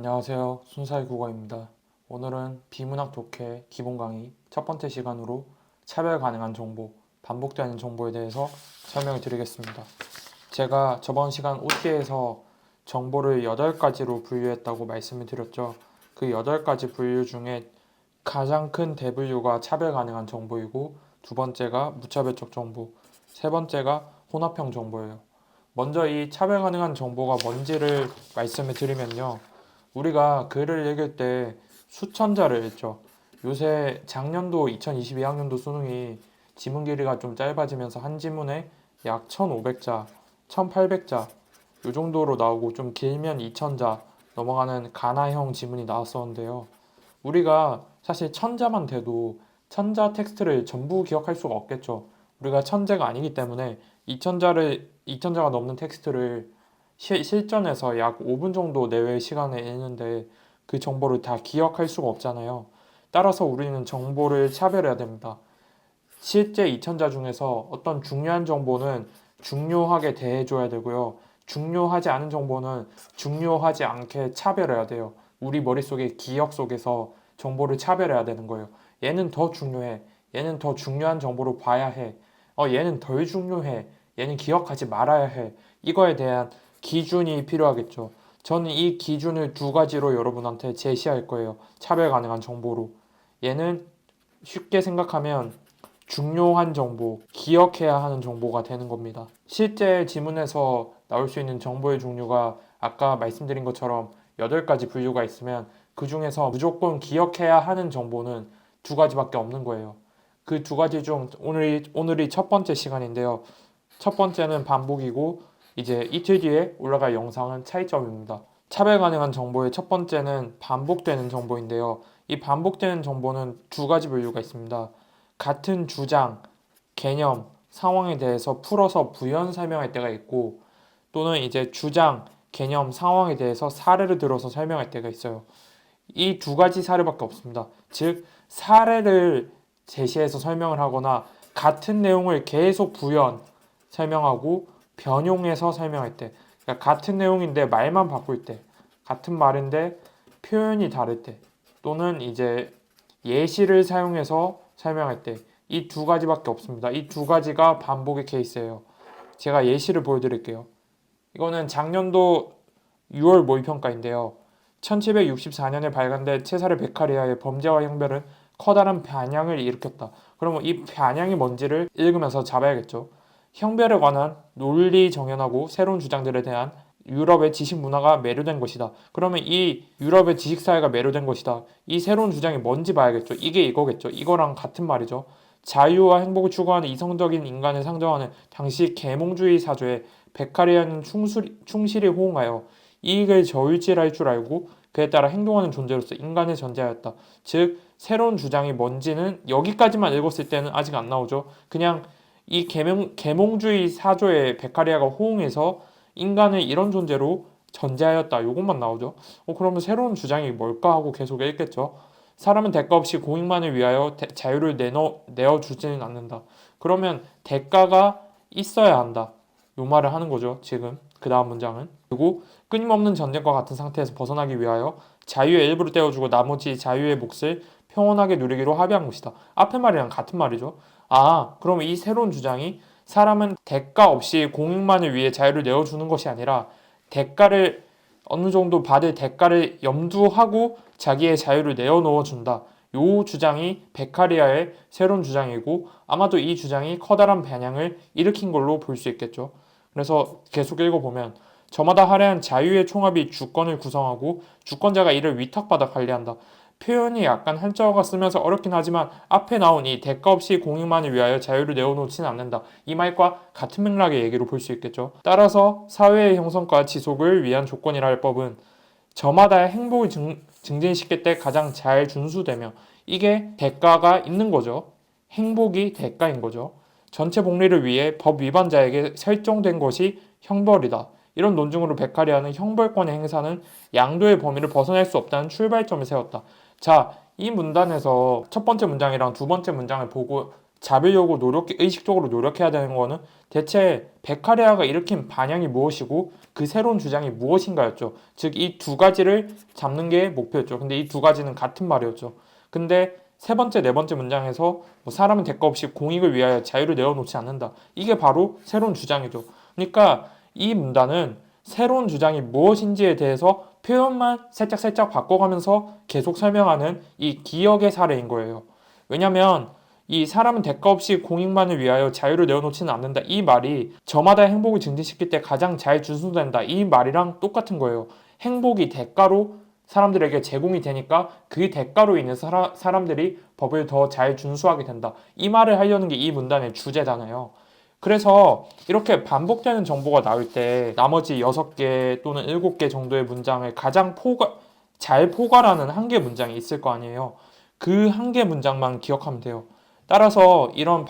안녕하세요. 순사의 국어입니다. 오늘은 비문학 독해 기본 강의 첫 번째 시간으로 차별 가능한 정보, 반복되는 정보에 대해서 설명을 드리겠습니다. 제가 저번 시간 OT에서 정보를 8가지로 분류했다고 말씀을 드렸죠. 그 8가지 분류 중에 가장 큰 대분류가 차별 가능한 정보이고, 두 번째가 무차별적 정보, 세 번째가 혼합형 정보예요. 먼저 이 차별 가능한 정보가 뭔지를 말씀을 드리면요. 우리가 글을 읽을 때 수천자를 읽죠. 요새 작년도 2022학년도 수능이 지문 길이가 좀 짧아지면서 한 지문에 약 1,500자, 1,800자 요 정도로 나오고, 좀 길면 2,000자 넘어가는 가나형 지문이 나왔었는데요. 우리가 사실 1,000자만 돼도 1,000자 텍스트를 전부 기억할 수가 없겠죠. 우리가 천재가 아니기 때문에 2,000자가 넘는 텍스트를 실전에서 약 5분 정도 내외의 시간에 읽는데 그 정보를 다 기억할 수가 없잖아요. 따라서 우리는 정보를 차별해야 됩니다. 실제 2,000자 중에서 어떤 중요한 정보는 중요하게 대해줘야 되고요. 중요하지 않은 정보는 중요하지 않게 차별해야 돼요. 우리 머릿속에 기억 속에서 정보를 차별해야 되는 거예요. 얘는 더 중요해. 얘는 더 중요한 정보로 봐야 해. 얘는 덜 중요해. 얘는 기억하지 말아야 해. 이거에 대한 기준이 필요하겠죠. 저는 이 기준을 2가지로 여러분한테 제시할 거예요. 차별 가능한 정보로. 얘는 쉽게 생각하면 중요한 정보, 기억해야 하는 정보가 되는 겁니다. 실제 지문에서 나올 수 있는 정보의 종류가 아까 말씀드린 것처럼 8가지 분류가 있으면 그 중에서 무조건 기억해야 하는 정보는 2가지밖에 없는 거예요. 그 2가지 중 오늘이 첫 번째 시간인데요. 첫 번째는 반복이고, 이제 이틀 뒤에 올라갈 영상은 차이점입니다. 차별 가능한 정보의 첫 번째는 반복되는 정보인데요. 이 반복되는 정보는 2가지 분류가 있습니다. 같은 주장, 개념, 상황에 대해서 풀어서 부연 설명할 때가 있고, 또는 이제 주장, 개념, 상황에 대해서 사례를 들어서 설명할 때가 있어요. 이 2가지 사례밖에 없습니다. 즉, 사례를 제시해서 설명을 하거나 같은 내용을 계속 부연 설명하고 변용해서 설명할 때, 그러니까 같은 내용인데 말만 바꿀 때, 같은 말인데 표현이 다를 때, 또는 이제 예시를 사용해서 설명할 때, 이 2가지밖에 없습니다. 이 2가지가 반복의 케이스예요. 제가 예시를 보여드릴게요. 이거는 작년도 6월 모의평가인데요. 1764년에 발간된 체사르 베카리아의 범죄와 형별은 커다란 반향을 일으켰다. 그러면 이 반향이 뭔지를 읽으면서 잡아야겠죠. 형별에 관한 논리 정연하고 새로운 주장들에 대한 유럽의 지식 문화가 매료된 것이다. 그러면 이 유럽의 지식사회가 매료된 것이다. 이 새로운 주장이 뭔지 봐야겠죠. 이게 이거겠죠. 이거랑 같은 말이죠. 자유와 행복을 추구하는 이성적인 인간을 상정하는 당시 계몽주의 사조에 베카리아는 충실히 호응하여 이익을 저울질할 줄 알고 그에 따라 행동하는 존재로서 인간을 전제하였다. 즉, 새로운 주장이 뭔지는 여기까지만 읽었을 때는 아직 안 나오죠. 그냥 이 계몽주의 사조에 베카리아가 호응해서 인간을 이런 존재로 전제하였다. 요것만 나오죠. 그러면 새로운 주장이 뭘까 하고 계속 읽겠죠. 사람은 대가 없이 공익만을 위하여 자유를 내어주지는 않는다. 그러면 대가가 있어야 한다. 요 말을 하는 거죠. 지금 그 다음 문장은. 그리고 끊임없는 전쟁과 같은 상태에서 벗어나기 위하여 자유의 일부를 떼어주고 나머지 자유의 몫을 평온하게 누리기로 합의한 것이다. 앞의 말이랑 같은 말이죠. 그럼 이 새로운 주장이 사람은 대가 없이 공익만을 위해 자유를 내어주는 것이 아니라 대가를 어느 정도 받을 대가를 염두하고 자기의 자유를 내어놓아 준다. 요 주장이 베카리아의 새로운 주장이고, 아마도 이 주장이 커다란 반향을 일으킨 걸로 볼 수 있겠죠. 그래서 계속 읽어보면, 저마다 할애한 자유의 총합이 주권을 구성하고 주권자가 이를 위탁받아 관리한다. 표현이 약간 한자어가 쓰면서 어렵긴 하지만 앞에 나온 이 대가 없이 공익만을 위하여 자유를 내어놓지는 않는다. 이 말과 같은 맥락의 얘기로 볼 수 있겠죠. 따라서 사회의 형성과 지속을 위한 조건이라 할 법은 저마다의 행복을 증진시킬 때 가장 잘 준수되며, 이게 대가가 있는 거죠. 행복이 대가인 거죠. 전체 복리를 위해 법 위반자에게 설정된 것이 형벌이다. 이런 논증으로 베카리아는 형벌권의 행사는 양도의 범위를 벗어날 수 없다는 출발점을 세웠다. 자, 이 문단에서 첫 번째 문장이랑 두 번째 문장을 보고 잡으려고 의식적으로 노력해야 되는 거는 대체 베카레아가 일으킨 반향이 무엇이고 그 새로운 주장이 무엇인가였죠. 즉 이 두 가지를 잡는 게 목표였죠. 근데 이 두 가지는 같은 말이었죠. 근데 세 번째, 네 번째 문장에서 뭐 사람은 대가 없이 공익을 위하여 자유를 내어놓지 않는다. 이게 바로 새로운 주장이죠. 그러니까 이 문단은 새로운 주장이 무엇인지에 대해서 표현만 살짝 바꿔가면서 계속 설명하는 이 기억의 사례인 거예요. 왜냐면 이 사람은 대가 없이 공익만을 위하여 자유를 내어놓지는 않는다. 이 말이 저마다의 행복을 증진시킬 때 가장 잘 준수된다. 이 말이랑 똑같은 거예요. 행복이 대가로 사람들에게 제공이 되니까 그 대가로 인해서 사람들이 법을 더 잘 준수하게 된다. 이 말을 하려는 게 이 문단의 주제잖아요. 그래서 이렇게 반복되는 정보가 나올 때 나머지 6개 또는 7개 정도의 문장을 가장 잘 포괄하는 한 개 문장이 있을 거 아니에요. 그 한 개 문장만 기억하면 돼요. 따라서 이런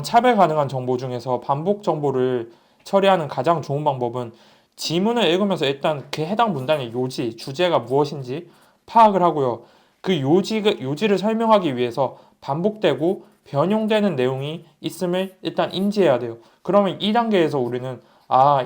차별 가능한 정보 중에서 반복 정보를 처리하는 가장 좋은 방법은 지문을 읽으면서 일단 그 해당 문단의 요지, 주제가 무엇인지 파악을 하고요. 그 요지를 설명하기 위해서 반복되고 변형되는 내용이 있음을 일단 인지해야 돼요. 그러면 이 단계에서 우리는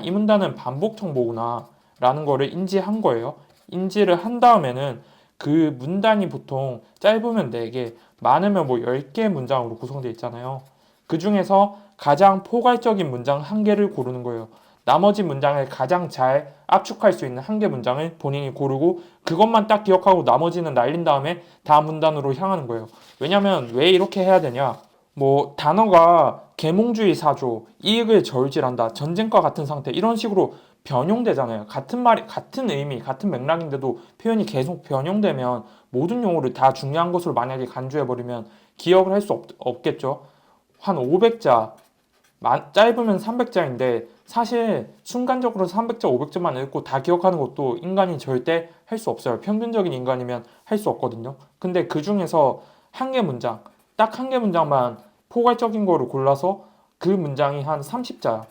이 문단은 반복 정보구나 라는 거를 인지한 거예요. 인지를 한 다음에는 그 문단이 보통 짧으면 4개, 많으면 뭐 10개 문장으로 구성되어 있잖아요. 그 중에서 가장 포괄적인 문장 1개를 고르는 거예요. 나머지 문장을 가장 잘 압축할 수 있는 1개 문장을 본인이 고르고 그것만 딱 기억하고 나머지는 날린 다음에 다음 문단으로 향하는 거예요. 왜냐면 왜 이렇게 해야 되냐? 뭐 단어가 계몽주의 사조, 이익을 저울질한다, 전쟁과 같은 상태 이런 식으로 변형되잖아요. 같은 말이 같은 의미, 같은 맥락인데도 표현이 계속 변형되면 모든 용어를 다 중요한 것으로 만약에 간주해버리면 기억을 할 수 없겠죠. 한 500자, 짧으면 300자인데 사실 순간적으로 300자, 500자만 읽고 다 기억하는 것도 인간이 절대 할 수 없어요. 평균적인 인간이면 할 수 없거든요. 근데 그 중에서 한 개 문장, 딱 한 개 문장만 포괄적인 거를 골라서 그 문장이 한 30자야.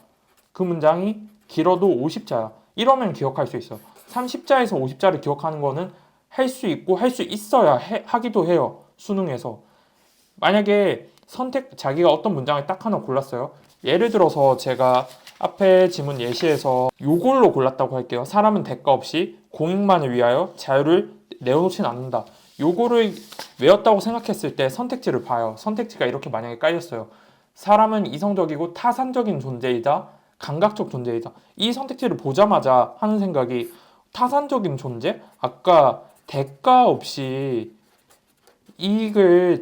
그 문장이 길어도 50자야. 이러면 기억할 수 있어요. 30자에서 50자를 기억하는 거는 할 수 있고 할 수 있어야 하기도 해요. 수능에서. 만약에 자기가 어떤 문장을 딱 하나 골랐어요. 예를 들어서 제가 앞에 지문 예시에서 요걸로 골랐다고 할게요. 사람은 대가 없이 공익만을 위하여 자유를 내어놓진 않는다. 요거를 외웠다고 생각했을 때 선택지를 봐요. 선택지가 이렇게 만약에 깔렸어요. 사람은 이성적이고 타산적인 존재이다. 감각적 존재이다. 이 선택지를 보자마자 하는 생각이 타산적인 존재? 아까 대가 없이 이익을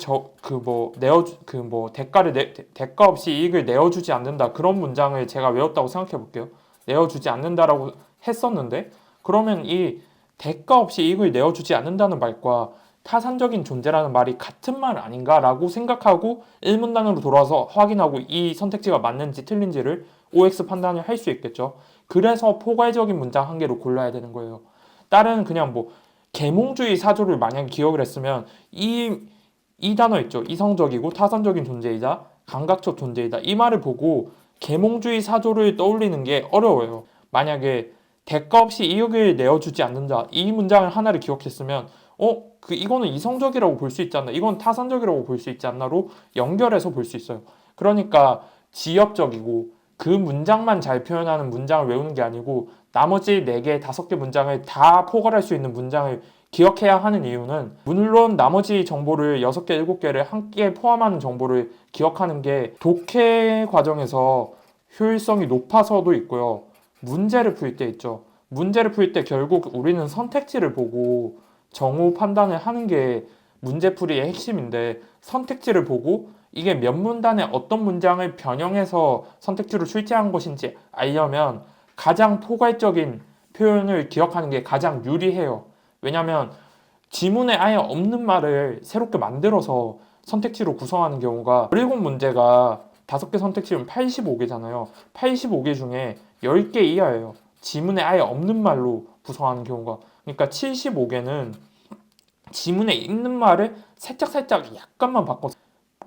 대가 없이 이익을 내어주지 않는다. 그런 문장을 제가 외웠다고 생각해 볼게요. 내어주지 않는다라고 했었는데 그러면 이 대가 없이 이익을 내어주지 않는다는 말과 타산적인 존재라는 말이 같은 말 아닌가라고 생각하고 1문단으로 돌아와서 확인하고 이 선택지가 맞는지 틀린지를 OX 판단을 할 수 있겠죠. 그래서 포괄적인 문장 1개로 골라야 되는 거예요. 다른 그냥 뭐 계몽주의 사조를 만약에 기억을 했으면 이 단어 있죠. 이성적이고 타산적인 존재이자 감각적 존재이다. 이 말을 보고 계몽주의 사조를 떠올리는 게 어려워요. 만약에 대가 없이 이익을 내어주지 않는다. 이 문장을 하나를 기억했으면 이거는 이성적이라고 볼 수 있지 않나? 이건 타산적이라고 볼 수 있지 않나?로 연결해서 볼 수 있어요. 그러니까 지엽적이고 그 문장만 잘 표현하는 문장을 외우는 게 아니고 나머지 4개, 5개 문장을 다 포괄할 수 있는 문장을 기억해야 하는 이유는 물론 나머지 정보를 6개, 7개를 함께 포함하는 정보를 기억하는 게 독해 과정에서 효율성이 높아서도 있고요. 문제를 풀 때 있죠. 문제를 풀 때 결국 우리는 선택지를 보고 정오 판단을 하는 게 문제풀이의 핵심인데 선택지를 보고 이게 몇 문단에 어떤 문장을 변형해서 선택지로 출제한 것인지 알려면 가장 포괄적인 표현을 기억하는 게 가장 유리해요. 왜냐하면 지문에 아예 없는 말을 새롭게 만들어서 선택지로 구성하는 경우가 17문제가 5개 선택지면 85개잖아요. 85개 중에 10개 이하예요. 지문에 아예 없는 말로 구성하는 경우가. 그러니까 75개는 지문에 있는 말을 살짝 약간만 바꿔서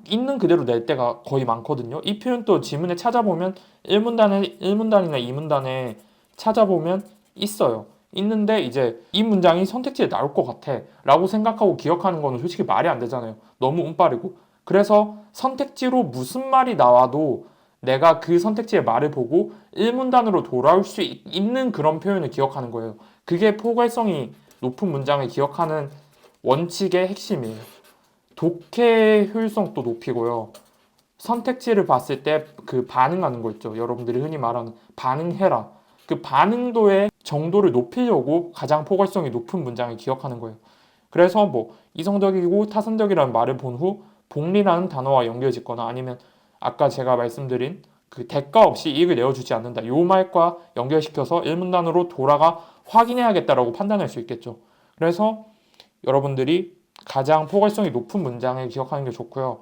있는 그대로 낼 때가 거의 많거든요. 이 표현도 지문에 찾아보면 1문단이나 2문단에 찾아보면 있어요. 있는데 이제 이 문장이 선택지에 나올 것 같아 라고 생각하고 기억하는 거는 솔직히 말이 안 되잖아요. 너무 운빨이고. 그래서 선택지로 무슨 말이 나와도 내가 그 선택지의 말을 보고 일문단으로 돌아올 수 있는 그런 표현을 기억하는 거예요. 그게 포괄성이 높은 문장을 기억하는 원칙의 핵심이에요. 독해 효율성도 높이고요. 선택지를 봤을 때 그 반응하는 거 있죠. 여러분들이 흔히 말하는 반응해라. 그 반응도의 정도를 높이려고 가장 포괄성이 높은 문장을 기억하는 거예요. 그래서 뭐 이성적이고 타선적이라는 말을 본 후 복리라는 단어와 연결짓거나 아니면 아까 제가 말씀드린 그 대가 없이 이익을 내어주지 않는다. 요 말과 연결시켜서 일문단으로 돌아가 확인해야겠다라고 판단할 수 있겠죠. 그래서 여러분들이 가장 포괄성이 높은 문장을 기억하는 게 좋고요.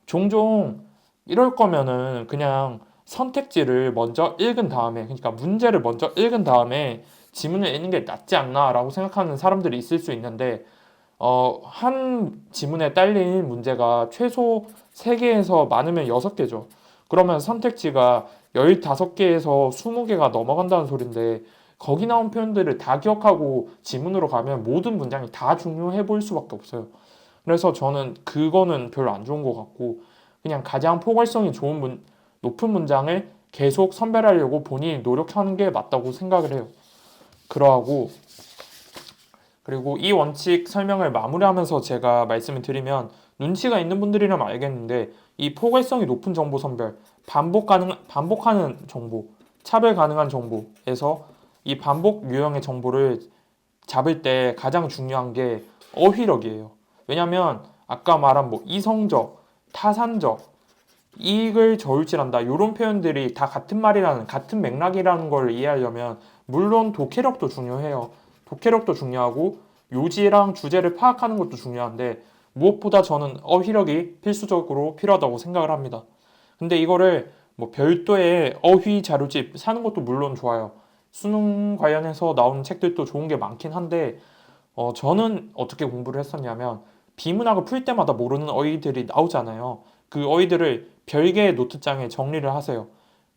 종종 이럴 거면은 그냥 선택지를 먼저 읽은 다음에, 그러니까 문제를 먼저 읽은 다음에 지문을 읽는 게 낫지 않나라고 생각하는 사람들이 있을 수 있는데, 한 지문에 딸린 문제가 최소 3개에서 많으면 6개죠. 그러면 선택지가 15개에서 20개가 넘어간다는 소린데, 거기 나온 표현들을 다 기억하고 지문으로 가면 모든 문장이 다 중요해 보일 수밖에 없어요. 그래서 저는 그거는 별로 안 좋은 것 같고, 그냥 가장 포괄성이 높은 문장을 계속 선별하려고 본인이 노력하는 게 맞다고 생각을 해요. 그러하고, 그리고 이 원칙 설명을 마무리하면서 제가 말씀을 드리면, 눈치가 있는 분들이라면 알겠는데 이 포괄성이 높은 정보 선별, 반복하는 정보, 차별 가능한 정보에서 이 반복 유형의 정보를 잡을 때 가장 중요한 게 어휘력이에요. 왜냐면 아까 말한 뭐 이성적, 타산적, 이익을 저울질한다 이런 표현들이 다 같은 말이라는, 같은 맥락이라는 걸 이해하려면 물론 독해력도 중요해요. 독해력도 중요하고 요지랑 주제를 파악하는 것도 중요한데 무엇보다 저는 어휘력이 필수적으로 필요하다고 생각을 합니다. 근데 이거를 뭐 별도의 어휘 자료집 사는 것도 물론 좋아요. 수능 관련해서 나오는 책들도 좋은 게 많긴 한데, 저는 어떻게 공부를 했었냐면 비문학을 풀 때마다 모르는 어휘들이 나오잖아요. 그 어휘들을 별개의 노트장에 정리를 하세요.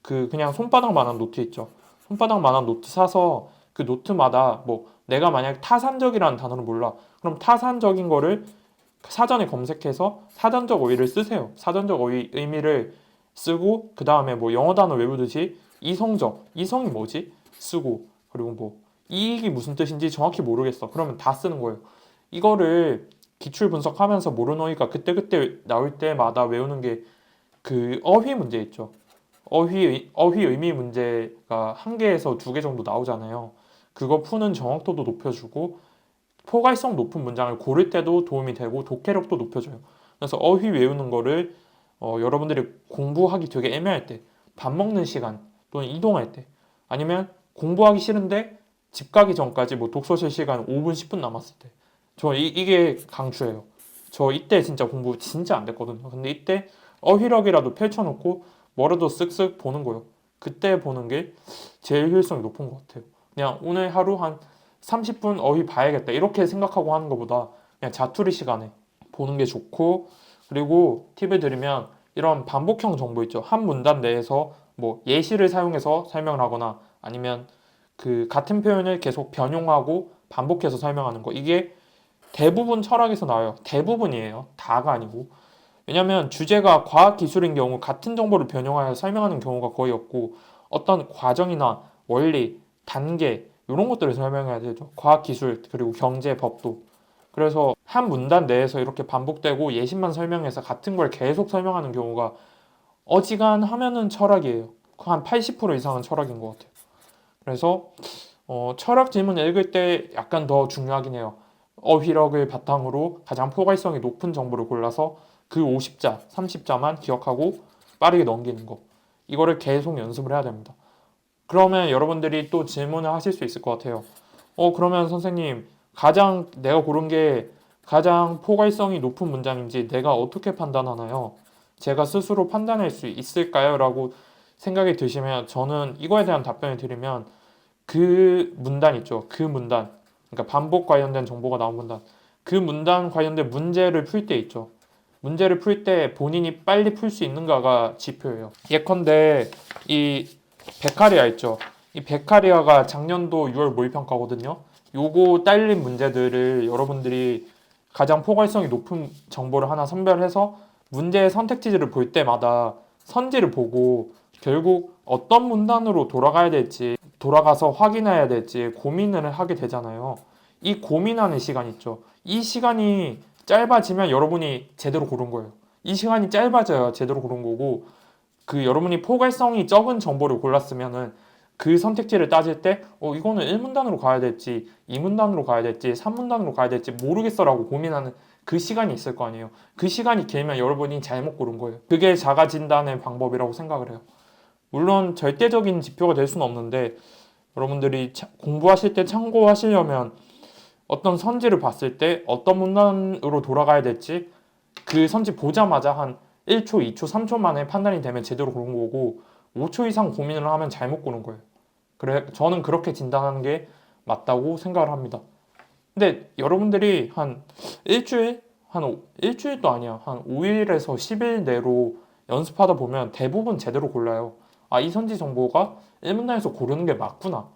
그냥 손바닥만한 노트 있죠. 손바닥만한 노트 사서 그 노트마다 뭐 내가 만약 타산적이라는 단어를 몰라. 그럼 타산적인 거를 사전에 검색해서 사전적 어휘를 쓰세요. 사전적 어휘 의미를 쓰고 그 다음에 뭐 영어 단어 외우듯이 이성적, 이성이 뭐지? 쓰고 그리고 뭐 이익이 무슨 뜻인지 정확히 모르겠어. 그러면 다 쓰는 거예요. 이거를 기출 분석하면서 모르는 어휘가 그때그때 나올 때마다 외우는 게 그 어휘 문제 있죠. 어휘 의미 문제가 1개에서 2개 정도 나오잖아요. 그거 푸는 정확도도 높여주고 포괄성 높은 문장을 고를 때도 도움이 되고 독해력도 높여줘요. 그래서 어휘 외우는 거를 여러분들이 공부하기 되게 애매할 때, 밥 먹는 시간 또는 이동할 때, 아니면 공부하기 싫은데 집 가기 전까지 뭐 독서실 시간 5분, 10분 남았을 때, 이게 강추예요. 저 이때 진짜 공부 진짜 안 됐거든요. 근데 이때 어휘력이라도 펼쳐놓고 뭐라도 쓱쓱 보는 거예요. 그때 보는 게 제일 효율성이 높은 것 같아요. 그냥 오늘 하루 한 30분 어휘 봐야겠다 이렇게 생각하고 하는 것보다 그냥 자투리 시간에 보는 게 좋고, 그리고 팁을 드리면 이런 반복형 정보 있죠. 한 문단 내에서 뭐 예시를 사용해서 설명을 하거나 아니면 그 같은 표현을 계속 변형하고 반복해서 설명하는 거, 이게 대부분 철학에서 나와요. 대부분이에요. 다가 아니고. 왜냐하면 주제가 과학기술인 경우 같은 정보를 변형하여 설명하는 경우가 거의 없고, 어떤 과정이나 원리, 단계 이런 것들을 설명해야 되죠. 과학기술 그리고 경제, 법도. 그래서 한 문단 내에서 이렇게 반복되고 예시만 설명해서 같은 걸 계속 설명하는 경우가 어지간하면은 철학이에요. 한 80% 이상은 철학인 것 같아요. 그래서 철학 질문 읽을 때 약간 더 중요하긴 해요. 어휘력을 바탕으로 가장 포괄성이 높은 정보를 골라서 그 50자, 30자만 기억하고 빠르게 넘기는 거. 이거를 계속 연습을 해야 됩니다. 그러면 여러분들이 또 질문을 하실 수 있을 것 같아요. 그러면 선생님, 내가 고른 게 가장 포괄성이 높은 문장인지 내가 어떻게 판단하나요? 제가 스스로 판단할 수 있을까요? 라고 생각이 드시면 저는 이거에 대한 답변을 드리면 그 문단 있죠. 그 문단. 그러니까 반복 관련된 정보가 나온 문단. 그 문단 관련된 문제를 풀 때 있죠. 문제를 풀 때 본인이 빨리 풀 수 있는가가 지표예요. 예컨대 이 베카리아 있죠. 이 베카리아가 작년도 6월 모의평가거든요. 요거 딸린 문제들을 여러분들이 가장 포괄성이 높은 정보를 하나 선별해서 문제의 선택지를 볼 때마다 선지를 보고 결국 어떤 문단으로 돌아가야 될지, 돌아가서 확인해야 될지 고민을 하게 되잖아요. 이 고민하는 시간 있죠. 이 시간이 짧아지면 여러분이 제대로 고른 거예요. 이 시간이 짧아져야 제대로 고른 거고, 그 여러분이 포괄성이 적은 정보를 골랐으면은 그 선택지를 따질 때 이거는 1문단으로 가야 될지 2문단으로 가야 될지 3문단으로 가야 될지 모르겠어라고 고민하는 그 시간이 있을 거 아니에요. 그 시간이 길면 여러분이 잘못 고른 거예요. 그게 자가 진단의 방법이라고 생각을 해요. 물론 절대적인 지표가 될 수는 없는데, 여러분들이 공부하실 때 참고하시려면 어떤 선지를 봤을 때 어떤 문단으로 돌아가야 될지 그 선지 보자마자 한 1초, 2초, 3초 만에 판단이 되면 제대로 고른 거고, 5초 이상 고민을 하면 잘못 고른 거예요. 그래, 저는 그렇게 진단하는 게 맞다고 생각을 합니다. 근데 여러분들이 한 일주일? 일주일도 아니야. 한 5일에서 10일 내로 연습하다 보면 대부분 제대로 골라요. 아, 이 선지 정보가 1문단에서 고르는 게 맞구나.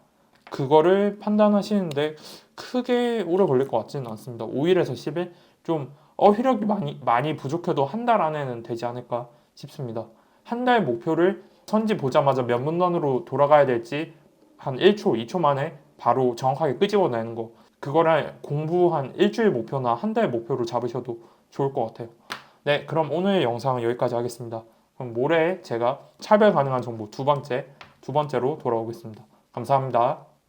그거를 판단하시는데 크게 오래 걸릴 것 같지는 않습니다. 5일에서 10일? 좀 어휘력이 많이 부족해도 한 달 안에는 되지 않을까 싶습니다. 한 달 목표를 선지 보자마자 몇 문단으로 돌아가야 될지 한 1초, 2초 만에 바로 정확하게 끄집어내는 거. 그거를 공부 한 일주일 목표나 한 달 목표로 잡으셔도 좋을 것 같아요. 네, 그럼 오늘 영상은 여기까지 하겠습니다. 그럼 모레 제가 차별 가능한 정보 두 번째로 돌아오겠습니다. 감사합니다.